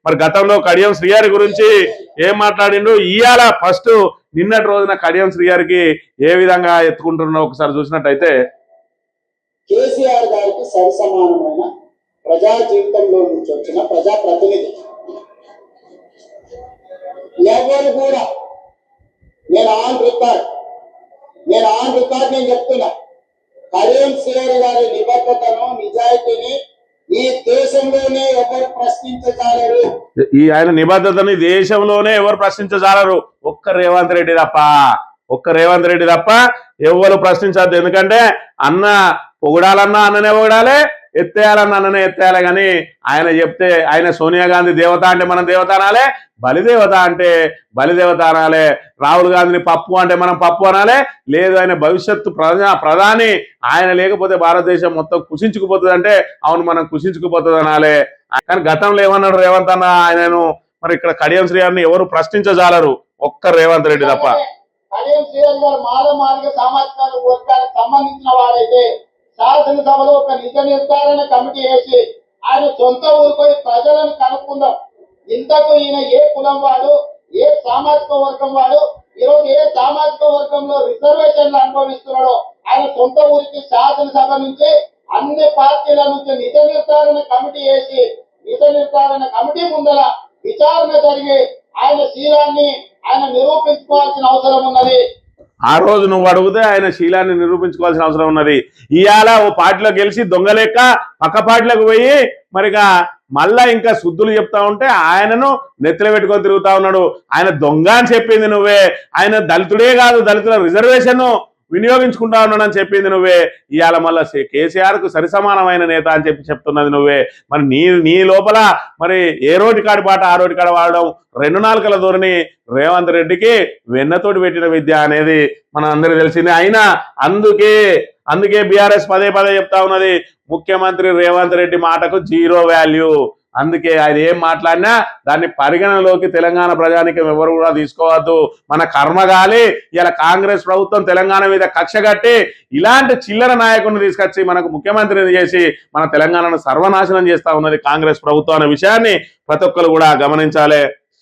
మరి గతంలో కడియం శ్రీగారి గురించి ఏం మాట్లాడిండు, ఇవాళ ఫస్ట్ నిన్నటి రోజున కడియం శ్రీగారికి ఏ విధంగా ఎత్తుకుంటున్నారో ఒకసారి చూసినట్టయితే, కేసీఆర్ గారికి సరిసమానమైన ప్రజా జీవితంలో నుంచి వచ్చిన ప్రజాప్రతినిధి ఎవరు కూడా, నేను ఆన్ రికార్డ్ నేను చెప్తున్నా, కడియం శ్రీగారి గారి నిబద్ధతను నిజాయితీని ఈ దేశంలోనే ఎవరు ప్రశ్నించజాలరు. ఆయన నిబద్ధతని దేశంలోనే ఎవరు ప్రశ్నించజాలరు. ఒక్క రేవంత్ రెడ్డి తప్ప ఎవరు ప్రశ్నించద్దు. ఎందుకంటే అన్న పొగడాలన్నా అన్ననే పొగడాలి, ఎత్తేయాలన్నా అన్ననే ఎత్తేయాలి. కానీ ఆయన చెప్తే, ఆయన సోనియా గాంధీ దేవత అంటే మనం దేవత అనాలి, బలిదేవత అంటే బలిదేవత అనాలి, రాహుల్ గాంధీని పప్పు అంటే మనం పప్పు అనాలి. లేదు ఆయన భవిష్యత్తు ప్రధాని, ఆయన లేకపోతే భారతదేశం మొత్తం కుషించుకుపోతుంది అంటే అవును మనం కుషించుకుపోతుంది అనాలి. కానీ గతంలో ఏమన్నాడు రేవంత్ అన్న, ఆయనను మరి ఇక్కడ కడియం శ్రీగారిని ఎవరు ప్రశ్నించజాలరు, ఒక్క రేవంత్ రెడ్డి తప్ప. కడియం శ్రీగారి గారు మానవ సామాజిక వర్గానికి సంబంధించిన వారైతే శాసనసభలో ఒక నిజ నిర్ధారణ కమిటీ వేసి ఆయన సొంత ఊరుకొని ప్రజలను కనుక్కుందాం, ఇంతకు ఈయన ఏ కులం వాడు, ఏ సామాజిక వర్గం వాడు, ఈరోజు ఏ సామాజిక వర్గంలో రిజర్వేషన్లు అనుభవిస్తున్నాడో ఆయన సొంత ఊరికి శాసనసభ నుంచి అన్ని పార్టీల నుంచి నిజ నిర్ధారణ కమిటీ వేసి నిజ నిర్ధారణ కమిటీ ముందర విచారణ జరిగి ఆయన శీలాన్ని ఆయన నిరూపించుకోవాల్సిన అవసరం ఉన్నది. ఆ రోజు నువ్వు అడిగితే ఆయన శీలాన్ని నిరూపించుకోవాల్సిన అవసరం ఉన్నది. ఇవాళ ఓ పార్టీలో గెలిచి దొంగ లెక్క పక్క పార్టీలకు పోయి మరిగా మళ్ళా ఇంకా శుద్ధులు చెప్తా ఉంటే ఆయనను నెత్తిలో పెట్టుకొని తిరుగుతా ఉన్నాడు. ఆయన దొంగ అని చెప్పింది నువ్వే, ఆయన దళితుడే కాదు దళితుల రిజర్వేషన్ వినియోగించుకుంటా ఉన్నాడని చెప్పింది నువ్వే. ఇవాళ మళ్ళా కేసీఆర్ కు సరిసమానమైన నేత అని చెప్తున్నది నువ్వే. మరి నీ లోపల మరి ఏ రోటి కాడి పాట ఆ రోటి కాడ వాడడం, 2 నాలుకల ధోరణి రేవంత్ రెడ్డికి వెన్నతోటి పెట్టిన విద్య అనేది మన అందరికి తెలిసింది. అయినా అందుకే బీఆర్ఎస్ పదే చెప్తా ఉన్నది, ముఖ్యమంత్రి రేవంత్ రెడ్డి మాటకు 0 వాల్యూ. అందుకే ఆయన ఏం మాట్లాడినా దాన్ని పరిగణనలోకి తెలంగాణ ప్రజానికం ఎవరు కూడా తీసుకోవద్దు. మన కర్మగాలి ఇలా కాంగ్రెస్ ప్రభుత్వం తెలంగాణ మీద కక్ష కట్టి ఇలాంటి చిల్లర నాయకుడిని తీసుకొచ్చి మనకు ముఖ్యమంత్రిని చేసి మన తెలంగాణను సర్వనాశనం చేస్తా ఉన్నది కాంగ్రెస్ ప్రభుత్వం అనే విషయాన్ని ప్రతి ఒక్కరు కూడా గమనించాలి.